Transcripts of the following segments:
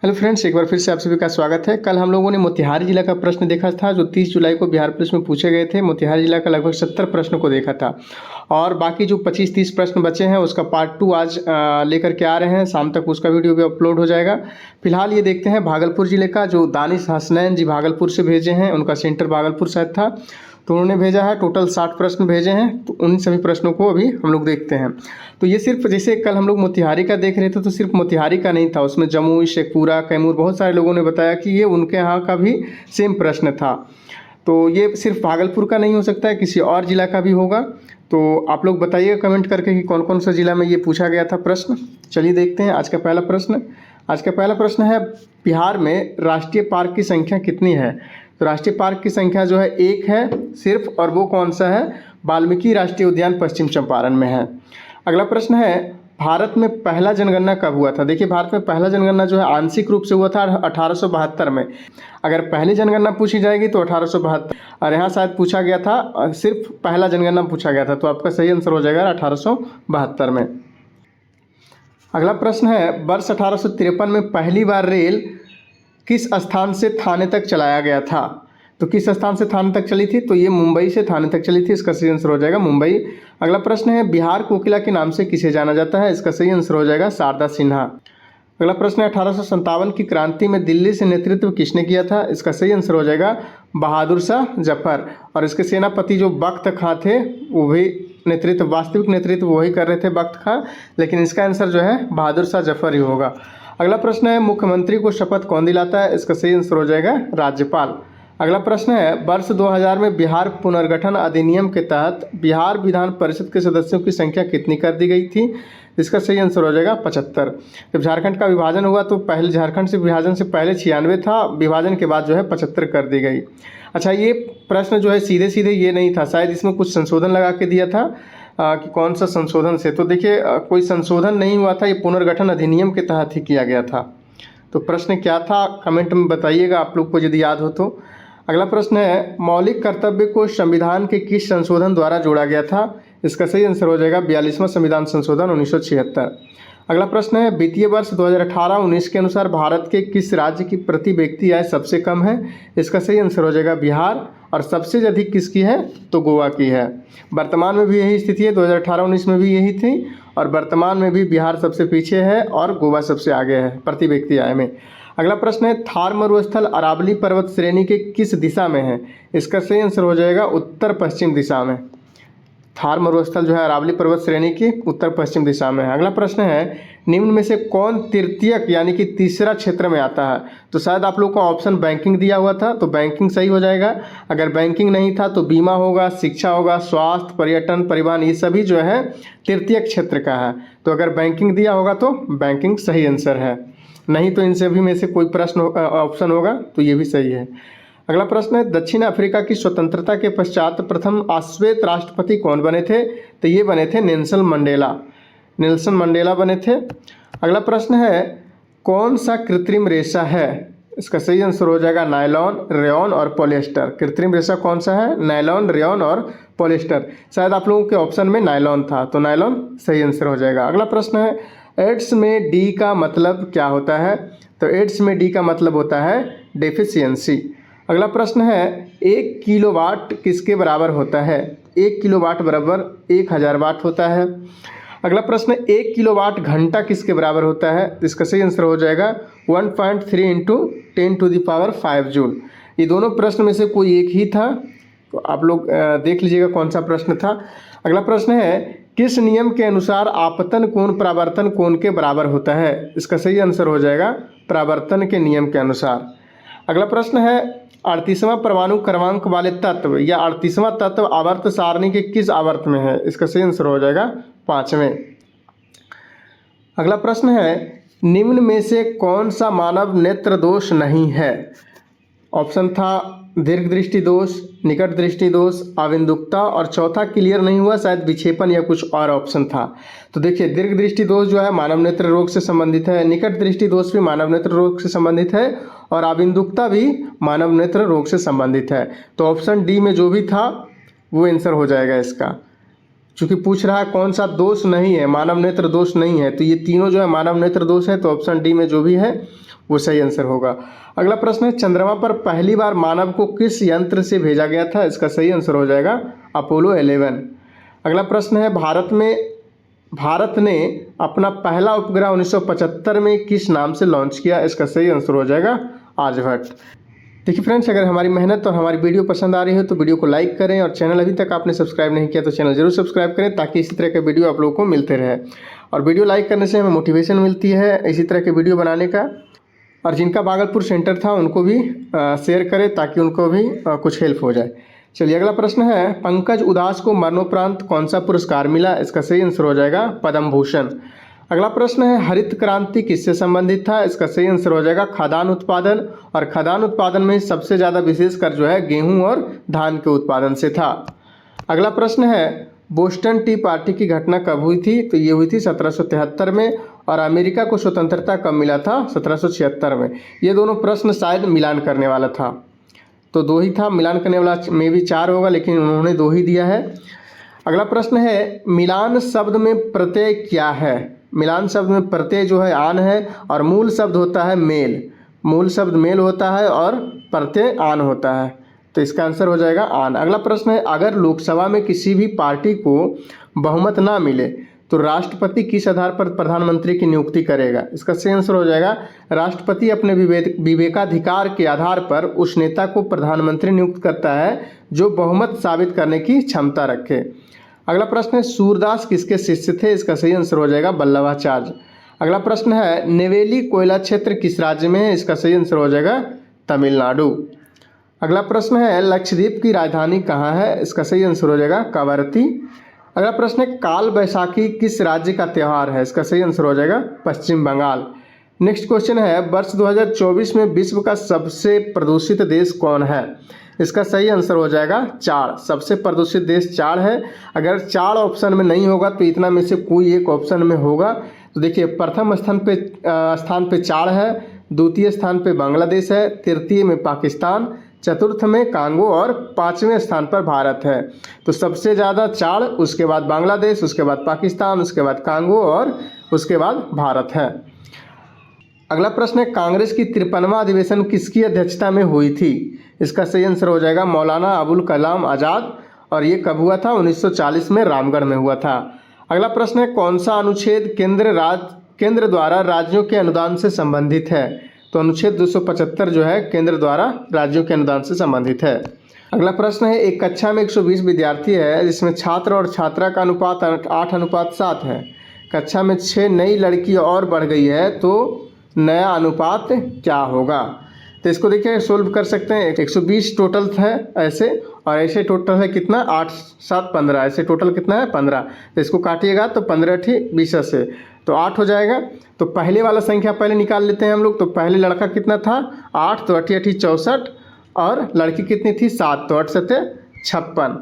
Hello friends, एक बार फिर से आप सभी का स्वागत है। कल हम लोगों ने मोतिहारी जिला का प्रश्न देखा था जो 30 जुलाई को बिहार पुलिस में पूछे गए थे। मोतिहारी जिला का लगभग 70 प्रश्न को देखा था और बाकी जो 25-30 प्रश्न बचे हैं उसका पार्ट 2 आज लेकर के आ रहे हैं। शाम तक उसका वीडियो भी अपलोड हो जाएगा। फिलहाल ये देखते हैं भागलपुर जिले का, जो दानिश हसनैन जी भागलपुर से भेजे हैं, उनका सेंटर भागलपुर शायद था, तो उन्होंने भेजा है। टोटल 60 प्रश्न भेजे हैं, तो उन सभी प्रश्नों को अभी हम लोग देखते हैं। तो ये सिर्फ जैसे कल हम लोग मोतिहारी का देख रहे थे तो सिर्फ मोतिहारी का नहीं था, उसमें जमुई, शेखपुरा, कैमूर, बहुत सारे लोगों ने बताया कि ये उनके यहाँ का भी सेम प्रश्न था। तो ये सिर्फ भागलपुर का नहीं हो सकता है, किसी और ज़िला का भी होगा। तो आप लोग बताइए कमेंट करके कि कौन कौन सा ज़िला में ये पूछा गया था प्रश्न। चलिए देखते हैं आज का पहला प्रश्न। आज का पहला प्रश्न है, बिहार में राष्ट्रीय पार्क की संख्या कितनी है? तो राष्ट्रीय पार्क की संख्या जो है 1 है सिर्फ, और वो कौन सा है? वाल्मीकि राष्ट्रीय उद्यान पश्चिम चंपारण में है। अगला प्रश्न है, भारत में पहला जनगणना कब हुआ था? देखिए, भारत में पहला जनगणना जो है आंशिक रूप से हुआ था 1872 में। अगर पहली जनगणना पूछी जाएगी तो 1872, और यहाँ शायद पूछा गया था सिर्फ पहला जनगणना पूछा गया था, तो आपका सही आंसर हो जाएगा 1872 में। अगला प्रश्न है, वर्ष 1853 में पहली बार रेल किस स्थान से थाने तक चलाया गया था? तो किस स्थान से थाने तक चली थी? तो ये मुंबई से थाने तक चली थी। इसका सही आंसर हो जाएगा मुंबई। अगला प्रश्न है, बिहार कोकिला के नाम से किसे जाना जाता है? इसका सही आंसर हो जाएगा शारदा सिन्हा। अगला प्रश्न है, 1857 की क्रांति में दिल्ली से नेतृत्व किसने किया था? इसका सही आंसर हो जाएगा बहादुर शाह जफर। और इसके सेनापति जो बख्त खां थे वो भी नेतृत्व, वास्तविक नेतृत्व वही कर रहे थे, बख्त खां, लेकिन इसका आंसर जो है बहादुर शाह जफर ही होगा। अगला प्रश्न है, मुख्यमंत्री को शपथ कौन दिलाता है? इसका सही आंसर हो जाएगा राज्यपाल। अगला प्रश्न है, वर्ष 2000 में बिहार पुनर्गठन अधिनियम के तहत बिहार विधान परिषद के सदस्यों की संख्या कितनी कर दी गई थी? इसका सही आंसर हो जाएगा 75। जब झारखंड का विभाजन हुआ तो पहले झारखंड से विभाजन से पहले 96 था, विभाजन के बाद जो है 75 कर दी गई। अच्छा, ये प्रश्न जो है सीधे सीधे ये नहीं था, शायद इसमें कुछ संशोधन लगा के दिया था कि कौन सा संशोधन से। तो देखिए, कोई संशोधन नहीं हुआ था, ये पुनर्गठन अधिनियम के तहत ही किया गया था। तो प्रश्न क्या था कमेंट में बताइएगा आप लोग को यदि याद हो तो। अगला प्रश्न है, मौलिक कर्तव्य को संविधान के किस संशोधन द्वारा जोड़ा गया था? इसका सही आंसर हो जाएगा 42वां संविधान संशोधन 1976। अगला प्रश्न है, वित्तीय वर्ष 2018-19 के अनुसार भारत के किस राज्य की प्रति व्यक्ति आय सबसे कम है? इसका सही आंसर हो जाएगा बिहार। और सबसे अधिक किसकी है? तो गोवा की है। वर्तमान में भी यही स्थिति है, 2018-19 में भी यही थी, और वर्तमान में भी बिहार सबसे पीछे है और गोवा सबसे आगे है प्रति व्यक्ति आय में। अगला प्रश्न है, थार मरुस्थल अरावली पर्वत श्रेणी के किस दिशा में है? इसका सही आंसर हो जाएगा उत्तर पश्चिम दिशा में। थार मरुस्थल जो है अरावली पर्वत श्रेणी की उत्तर पश्चिम दिशा में है। अगला प्रश्न है, निम्न में से कौन तृतीयक यानी कि तीसरा क्षेत्र में आता है? तो शायद आप लोग को ऑप्शन बैंकिंग दिया हुआ था, तो बैंकिंग सही हो जाएगा। अगर बैंकिंग नहीं था तो बीमा होगा, शिक्षा होगा, स्वास्थ्य, पर्यटन, परिवहन, ये सभी जो है तृतीयक क्षेत्र का है। तो अगर बैंकिंग दिया होगा तो बैंकिंग सही आंसर है, नहीं तो इन सभी में से कोई प्रश्न ऑप्शन होगा तो ये भी सही है। अगला प्रश्न है, दक्षिण अफ्रीका की स्वतंत्रता के पश्चात प्रथम अश्वेत राष्ट्रपति कौन बने थे? तो ये बने थे नेल्सन मंडेला। नेल्सन मंडेला बने थे। अगला प्रश्न है, कौन सा कृत्रिम रेशा है? इसका सही आंसर हो जाएगा नायलॉन, रेयॉन और पॉलिएस्टर। कृत्रिम रेशा कौन सा है? नायलॉन, रेयॉन और पॉलिएस्टर। शायद आप लोगों के ऑप्शन में नायलॉन था, तो नायलॉन सही आंसर हो जाएगा। अगला प्रश्न है, एड्स में डी का मतलब क्या होता है? तो एड्स में डी का मतलब होता है डेफिशिएंसी। अगला प्रश्न है, 1 किलोवाट किसके बराबर होता है? 1 किलोवाट बराबर 1000 वाट होता है। अगला प्रश्न, 1 किलोवाट घंटा किसके बराबर होता है? तो इसका सही आंसर हो जाएगा 1.3 × 10⁵ जूल। ये दोनों प्रश्न में से कोई एक ही था, तो आप लोग देख लीजिएगा कौन सा प्रश्न था। अगला प्रश्न है, किस नियम के अनुसार आपतन कोण परावर्तन कोण के बराबर होता है? इसका सही आंसर हो जाएगा परावर्तन के नियम के अनुसार। अगला प्रश्न है, 38वां परमाणु क्रमांक वाले तत्व या 38वां तत्व आवर्त सारणी के किस आवर्त में है? इसका सही आंसर हो जाएगा 5वें। अगला प्रश्न है, निम्न में से कौन सा मानव नेत्र दोष नहीं है? ऑप्शन था दीर्घ दृष्टि दोष, निकट दृष्टि दोष, अविंदुकता, और चौथा क्लियर नहीं हुआ, शायद विक्षेपण या कुछ और ऑप्शन था। तो देखिए, दीर्घ दृष्टि दोष जो है मानव नेत्र रोग से संबंधित है, निकट दृष्टि दोष भी मानव नेत्र रोग से संबंधित है, और अविंदुकता भी मानव नेत्र रोग से संबंधित है। तो ऑप्शन डी में जो भी था वो आंसर हो जाएगा इसका। चूँकि पूछ रहा है कौन सा दोष नहीं है, मानव नेत्र दोष नहीं है, तो ये तीनों जो है मानव नेत्र दोष है, तो ऑप्शन डी में जो भी है वो सही आंसर होगा। अगला प्रश्न है, चंद्रमा पर पहली बार मानव को किस यंत्र से भेजा गया था? इसका सही आंसर हो जाएगा अपोलो 11। अगला प्रश्न है, भारत ने अपना पहला उपग्रह 1975 में किस नाम से लॉन्च किया? इसका सही आंसर हो जाएगा आर्यभट्ट। देखिए फ्रेंड्स, अगर हमारी मेहनत और हमारी वीडियो पसंद आ रही है तो वीडियो को लाइक करें, और चैनल अभी तक आपने सब्सक्राइब नहीं किया तो चैनल जरूर सब्सक्राइब करें, ताकि इसी तरह के वीडियो आप लोगों को मिलते रहे। और वीडियो लाइक करने से हमें मोटिवेशन मिलती है इसी तरह के वीडियो बनाने का। और जिनका भागलपुर सेंटर था उनको भी शेयर करें, ताकि उनको भी कुछ हेल्प हो जाए। चलिए अगला प्रश्न है, पंकज उदास को मरणोपरांत कौन सा पुरस्कार मिला? इसका सही आंसर हो जाएगा पद्म भूषण। अगला प्रश्न है, हरित क्रांति किससे संबंधित था? इसका सही आंसर हो जाएगा खाद्यान्न उत्पादन, और खाद्यान्न उत्पादन में सबसे ज़्यादा विशेषकर जो है गेहूं और धान के उत्पादन से था। अगला प्रश्न है, बोस्टन टी पार्टी की घटना कब हुई थी? तो ये हुई थी 1773 में, और अमेरिका को स्वतंत्रता कब मिला था? 1776 में। ये दोनों प्रश्न शायद मिलान करने वाला था, तो 2 ही था, मिलान करने वाला में भी 4 होगा, लेकिन उन्होंने 2 ही दिया है। अगला प्रश्न है, मिलान शब्द में प्रत्यय क्या है? मिलान शब्द में प्रत्यय जो है आन है, और मूल शब्द होता है मेल। मूल शब्द मेल होता है और प्रत्यय आन होता है, तो इसका आंसर हो जाएगा आन। अगला प्रश्न है, अगर लोकसभा में किसी भी पार्टी को बहुमत ना मिले तो राष्ट्रपति किस आधार पर प्रधानमंत्री की नियुक्ति करेगा? इसका सही आंसर हो जाएगा राष्ट्रपति अपने विवेकाधिकार के आधार पर उस नेता को प्रधानमंत्री नियुक्त करता है जो बहुमत साबित करने की क्षमता रखे। अगला प्रश्न है, सूरदास किसके शिष्य थे? इसका सही आंसर हो जाएगा वल्लभाचार्य। अगला प्रश्न है, नेवेली कोयला क्षेत्र किस राज्य में है? इसका सही आंसर हो जाएगा तमिलनाडु। अगला प्रश्न है, लक्षद्वीप की राजधानी कहाँ है? इसका सही आंसर हो जाएगा कवरत्ती। अगला प्रश्न है, काल बैसाखी किस राज्य का त्यौहार है? इसका सही आंसर हो जाएगा पश्चिम बंगाल। नेक्स्ट क्वेश्चन है, वर्ष 2024 में विश्व का सबसे प्रदूषित देश कौन है? इसका सही आंसर हो जाएगा 4। सबसे प्रदूषित देश 4 है। अगर 4 ऑप्शन में नहीं होगा तो इतना में से कोई एक ऑप्शन में होगा। तो देखिए, प्रथम स्थान पे 4 है, द्वितीय स्थान पे बांग्लादेश है, तृतीय में पाकिस्तान, चतुर्थ में कांगो, और 5वें स्थान पर भारत है। तो सबसे ज़्यादा 4, उसके बाद बांग्लादेश, उसके बाद पाकिस्तान, उसके बाद कांगो, और उसके बाद भारत है। अगला प्रश्न है, कांग्रेस की 53वां अधिवेशन किसकी अध्यक्षता में हुई थी? इसका सही आंसर हो जाएगा मौलाना अबुल कलाम आज़ाद, और ये कब हुआ था? 1940 में रामगढ़ में हुआ था। अगला प्रश्न है, कौन सा अनुच्छेद केंद्र द्वारा राज्यों के अनुदान से संबंधित है? तो अनुच्छेद 275 जो है केंद्र द्वारा राज्यों के अनुदान से संबंधित है। अगला प्रश्न है, एक कक्षा में 120 विद्यार्थी है, जिसमें छात्र और छात्रा का अनुपात 8:7 है। कक्षा में 6 नई लड़की और बढ़ गई है, तो नया अनुपात क्या होगा? तो इसको देखिए सोल्व कर सकते हैं। 120 टोटल है ऐसे, और ऐसे टोटल है कितना? 8, 7, 15। ऐसे टोटल कितना है? 15। तो इसको काटिएगा तो 15 20 से तो 8 हो जाएगा। तो पहले वाला संख्या पहले निकाल लेते हैं हम लोग। तो पहले लड़का कितना था? 8, तो 8 8 64, और लड़की कितनी थी? 7, तो 8 7 56।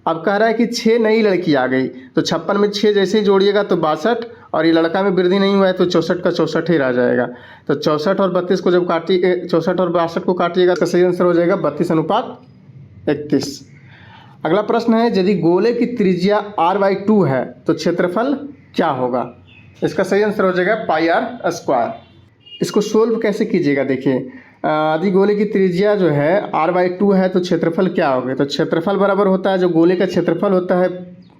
अब कह रहा है कि 6 नई लड़की आ गई, तो 56 में 6 जैसे ही जोड़िएगा तो 62, और ये लड़का में वृद्धि नहीं हुआ है तो 64 का 64 ही रह जाएगा। तो 64 और 32 को जब 64 और 62 को काटिएगा तो सही आंसर हो जाएगा 32:31। अगला प्रश्न है, यदि गोले की त्रिज्या r/2 है तो क्षेत्रफल क्या होगा? इसका सही आंसर हो जाएगा πr²। इसको सोल्व कैसे कीजिएगा? देखिए, यदि गोले की त्रिज्या जो है r/2 है तो क्षेत्रफल क्या होगा? तो क्षेत्रफल बराबर होता है, जो गोले का क्षेत्रफल होता है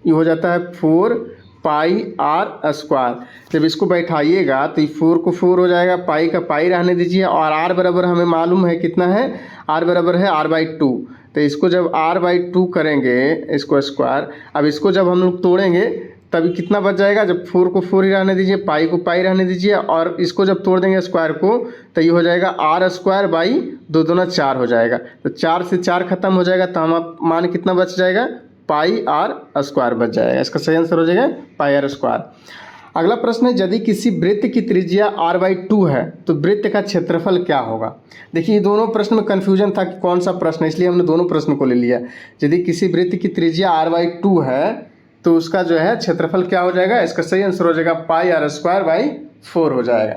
ये हो जाता है 4πr²। जब इसको बैठाइएगा तो 4 को 4 हो जाएगा, पाई का पाई रहने दीजिए, और r बराबर हमें मालूम है कितना है? r बराबर है r/2। तो इसको जब r/2 करेंगे इसको स्क्वायर, अब इसको जब हम लोग तोड़ेंगे तभी कितना बच जाएगा? जब 4 को 4 ही रहने दीजिए, पाई को पाई रहने दीजिए, और इसको जब तोड़ देंगे स्क्वायर को तो ये हो जाएगा r²/2 दूना 4 हो जाएगा। तो 4 से 4 खत्म हो जाएगा, तो हम मान कितना बच जाएगा? πr² बच जाएगा। इसका सही आंसर हो जाएगा πr²। अगला प्रश्न है, यदि किसी वृत्त की त्रिज्या r/2 है तो वृत्त का क्षेत्रफल क्या होगा? देखिए, ये दोनों प्रश्न में कन्फ्यूजन था कि कौन सा प्रश्न है, इसलिए हमने दोनों प्रश्न को ले लिया। यदि किसी वृत्त की त्रिज्या r/2 है तो उसका जो है क्षेत्रफल क्या हो जाएगा? इसका सही आंसर हो जाएगा πr²/4 हो जाएगा।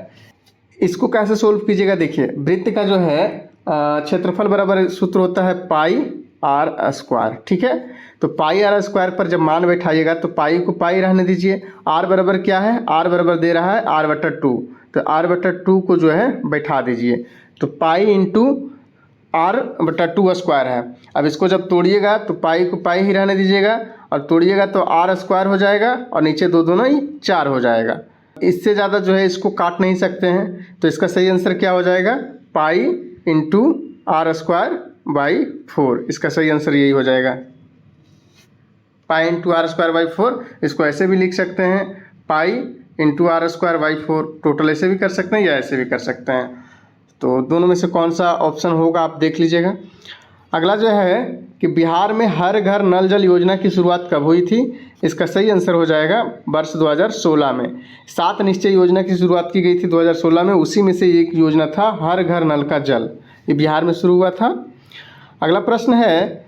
इसको कैसे सोल्व कीजिएगा? देखिए, वृत्त का जो है क्षेत्रफल बराबर सूत्र होता है πr²। ठीक है, तो πr² पर जब मान बैठाइएगा तो पाई को पाई रहने दीजिए। r बराबर क्या है? r बराबर दे रहा है r/2, तो r/2 को जो है बैठा दीजिए, तो पाई इंटू r/2² है। अब इसको जब तोड़िएगा तो पाई को पाई ही रहने दीजिएगा, और तोड़िएगा तो r² हो जाएगा और नीचे दो दोनों ही 4 हो जाएगा। इससे ज़्यादा जो है इसको काट नहीं सकते हैं, तो इसका सही आंसर क्या हो जाएगा, पाई इंटू r²/4। इसका सही आंसर यही हो जाएगा, पाई इंटू r²/4। इसको ऐसे भी लिख सकते हैं, पाई इंटू r²/4। टोटल ऐसे भी कर सकते हैं या ऐसे भी कर सकते हैं। तो दोनों में से कौन सा ऑप्शन होगा आप देख लीजिएगा। अगला जो है कि बिहार में हर घर नल जल योजना की शुरुआत कब हुई थी। इसका सही आंसर हो जाएगा वर्ष 2016 में। 7 निश्चय योजना की शुरुआत की गई थी 2016 में, उसी में से एक योजना था हर घर नल का जल, ये बिहार में शुरू हुआ था। अगला प्रश्न है,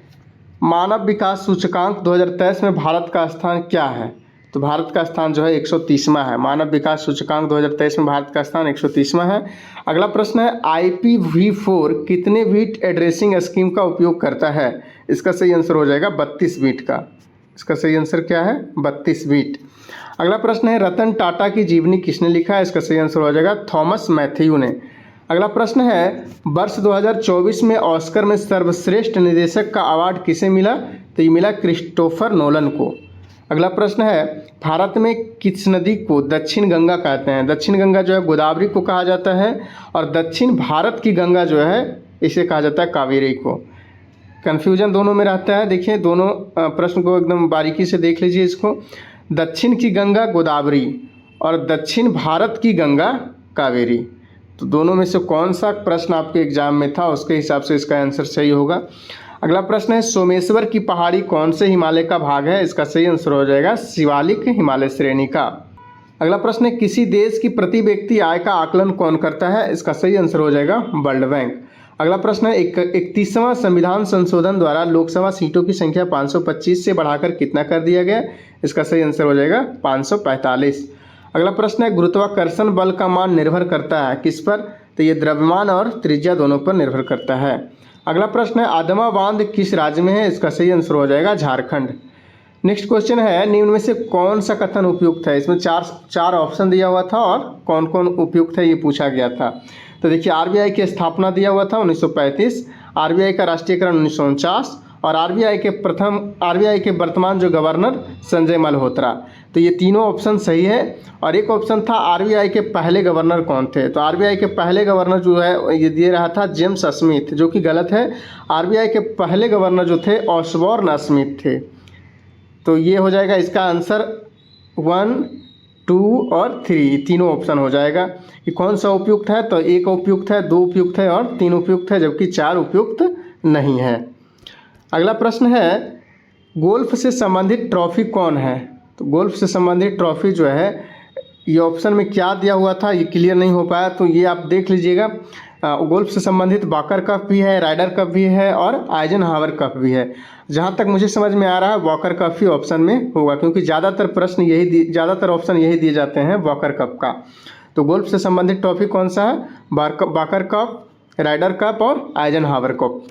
मानव विकास सूचकांक 2023 में भारत का स्थान क्या है। तो भारत का स्थान जो है 130वां है। मानव विकास सूचकांक 2023 में भारत का स्थान 130वां है। अगला प्रश्न है, IPv4 कितने बिट एड्रेसिंग स्कीम का उपयोग करता है। इसका सही आंसर हो जाएगा 32 बिट का। इसका सही आंसर क्या है, 32 बिट। अगला प्रश्न है, रतन टाटा की जीवनी किसने लिखा है। इसका सही आंसर हो जाएगा थॉमस मैथ्यू ने। अगला प्रश्न है, वर्ष 2024 में ऑस्कर में सर्वश्रेष्ठ निर्देशक का अवार्ड किसे मिला। तो ये मिला क्रिस्टोफर नोलन को। अगला प्रश्न है, भारत में किस नदी को दक्षिण गंगा कहते हैं। दक्षिण गंगा जो है गोदावरी को कहा जाता है, और दक्षिण भारत की गंगा जो है इसे कहा जाता है कावेरी को। कन्फ्यूजन दोनों में रहता है। देखिए दोनों प्रश्न को एकदम बारीकी से देख लीजिए इसको। दक्षिण की गंगा गोदावरी और दक्षिण भारत की गंगा कावेरी। तो दोनों में से कौन सा प्रश्न आपके एग्जाम में था, उसके हिसाब से इसका आंसर सही होगा। अगला प्रश्न है, सोमेश्वर की पहाड़ी कौन से हिमालय का भाग है। इसका सही आंसर हो जाएगा शिवालिक हिमालय श्रेणी का। अगला प्रश्न है, किसी देश की प्रति व्यक्ति आय का आकलन कौन करता है। इसका सही आंसर हो जाएगा वर्ल्ड बैंक। अगला प्रश्न है, 31वां संविधान संशोधन द्वारा लोकसभा सीटों की संख्या 525 से बढ़ाकर कितना कर दिया गया। इसका सही आंसर हो जाएगा 545। अगला प्रश्न है, गुरुत्वाकर्षण बल का मान निर्भर करता है किस पर। तो ये द्रव्यमान और त्रिज्या दोनों पर निर्भर करता है। अगला प्रश्न है, आदमा बांध किस राज्य में है। इसका सही आंसर हो जाएगा झारखंड। नेक्स्ट क्वेश्चन है, निम्न में से कौन सा कथन उपयुक्त है। इसमें चार ऑप्शन दिया हुआ था और कौन कौन उपयुक्त है ये पूछा गया था। तो देखिए RBI की स्थापना दिया हुआ था 1935, RBI का राष्ट्रीयकरण 1949, और RBI के वर्तमान जो गवर्नर संजय मल्होत्रा। तो ये तीनों ऑप्शन सही है। और एक ऑप्शन था RBI के पहले गवर्नर कौन थे। तो RBI के पहले गवर्नर जो है ये दे रहा था जेम्स स्मिथ, जो कि गलत है। RBI के पहले गवर्नर जो थे ऑसबॉर्न स्मिथ थे। तो ये हो जाएगा इसका आंसर 1, 2 और 3 तीनों ऑप्शन हो जाएगा कि कौन सा उपयुक्त है। तो 1 उपयुक्त है, 2 उपयुक्त है और 3 उपयुक्त है, जबकि 4 उपयुक्त नहीं है। अगला प्रश्न है, गोल्फ से संबंधित ट्रॉफी कौन है। तो गोल्फ से संबंधित ट्रॉफी जो है ये ऑप्शन में क्या दिया हुआ था ये क्लियर नहीं हो पाया, तो ये आप देख लीजिएगा। गोल्फ से संबंधित वॉकर कप भी है, राइडर कप भी है और आइजनहावर कप भी है। जहाँ तक मुझे समझ में आ रहा है वॉकर कप ही ऑप्शन में होगा, क्योंकि ज़्यादातर ऑप्शन यही दिए जाते हैं वॉकर कप का। तो गोल्फ से संबंधित ट्रॉफी कौन सा है, वॉकर कप, राइडर कप और आइजनहावर कप।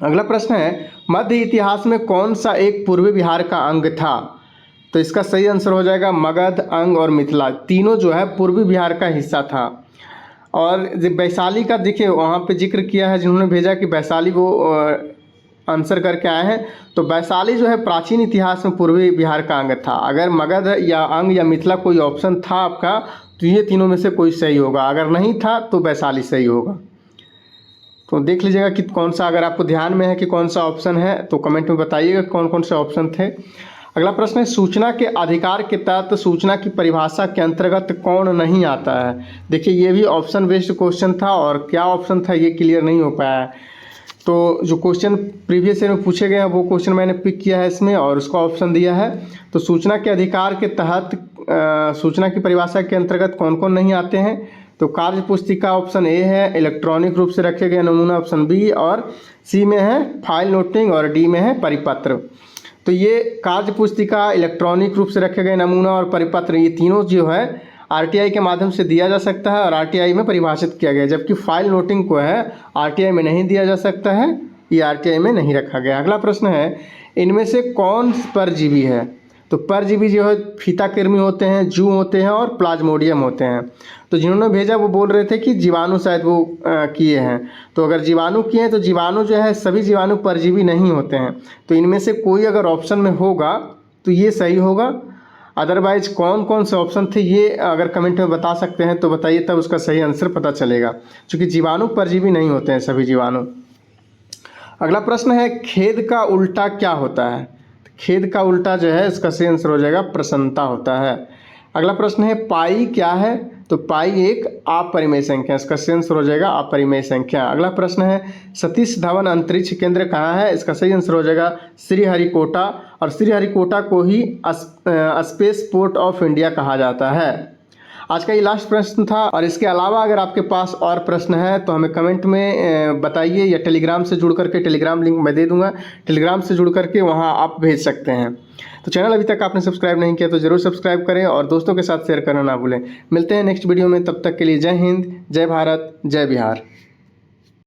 अगला प्रश्न है, मध्य इतिहास में कौन सा एक पूर्वी बिहार का अंग था। तो इसका सही आंसर हो जाएगा मगध, अंग और मिथिला, तीनों जो है पूर्वी बिहार का हिस्सा था। और वैशाली का देखिए वहाँ पे जिक्र किया है, जिन्होंने भेजा कि वैशाली वो आंसर करके आए हैं। तो वैशाली जो है प्राचीन इतिहास में पूर्वी बिहार का अंग था। अगर मगध या अंग या मिथिला कोई ऑप्शन था आपका, तो ये तीनों में से कोई सही होगा। अगर नहीं था तो वैशाली सही होगा। तो देख लीजिएगा कि कौन सा, अगर आपको ध्यान में है कि कौन सा ऑप्शन है तो कमेंट में बताइएगा कौन कौन से ऑप्शन थे। अगला प्रश्न है, सूचना के अधिकार के तहत सूचना की परिभाषा के अंतर्गत कौन नहीं आता है। देखिए ये भी ऑप्शन बेस्ड क्वेश्चन था और क्या ऑप्शन था ये क्लियर नहीं हो पाया है। तो जो क्वेश्चन प्रीवियस ईयर में पूछे गए हैं वो क्वेश्चन मैंने पिक किया है इसमें और उसका ऑप्शन दिया है। तो सूचना के अधिकार के तहत सूचना की परिभाषा के अंतर्गत कौन कौन नहीं आते हैं। तो कार्य पुस्तिका ऑप्शन ए है, इलेक्ट्रॉनिक रूप से रखे गए नमूना ऑप्शन बी, और सी में है फाइल नोटिंग और डी में है परिपत्र। तो ये कार्य पुस्तिका, इलेक्ट्रॉनिक रूप से रखे गए नमूना और परिपत्र, ये तीनों जो है RTI के माध्यम से दिया जा सकता है और RTI में परिभाषित किया गया है, जबकि फाइल नोटिंग को है RTI में नहीं दिया जा सकता है, ये RTI में नहीं रखा गया। अगला प्रश्न है, इनमें से कौन परजीवी है। तो परजीवी जो है फीताकृमि होते हैं, जू होते हैं और प्लाज्मोडियम होते हैं। तो जिन्होंने भेजा वो बोल रहे थे कि जीवाणु शायद वो किए हैं। तो अगर जीवाणु किए हैं तो जीवाणु जो है सभी जीवाणु परजीवी नहीं होते हैं। तो इनमें से कोई अगर ऑप्शन में होगा तो ये सही होगा। अदरवाइज कौन कौन से ऑप्शन थे ये अगर कमेंट में बता सकते हैं तो बताइए, तब उसका सही आंसर पता चलेगा। क्योंकि जीवाणु परजीवी नहीं होते हैं सभी जीवाणु। अगला प्रश्न है खेद का उल्टा क्या होता है? खेद का उल्टा जो है इसका सही आंसर हो जाएगा प्रसन्नता होता है। अगला प्रश्न है पाई क्या है? तो पाई एक अपरिमेय संख्या, इसका सही आंसर हो जाएगा अपरिमेय संख्या। अगला प्रश्न है सतीश धवन अंतरिक्ष केंद्र कहाँ है? इसका सही आंसर हो जाएगा श्रीहरिकोटा, और श्रीहरिकोटा को ही स्पेस पोर्ट ऑफ इंडिया कहा जाता है। आज का ये लास्ट प्रश्न था, और इसके अलावा अगर आपके पास और प्रश्न है तो हमें कमेंट में बताइए, या टेलीग्राम से जुड़ करके, टेलीग्राम लिंक मैं दे दूंगा, टेलीग्राम से जुड़ करके वहाँ आप भेज सकते हैं। तो चैनल अभी तक आपने सब्सक्राइब नहीं किया तो ज़रूर सब्सक्राइब करें और दोस्तों के साथ शेयर करना ना भूलें। मिलते हैं नेक्स्ट वीडियो में, तब तक के लिए जय हिंद, जय भारत, जय बिहार।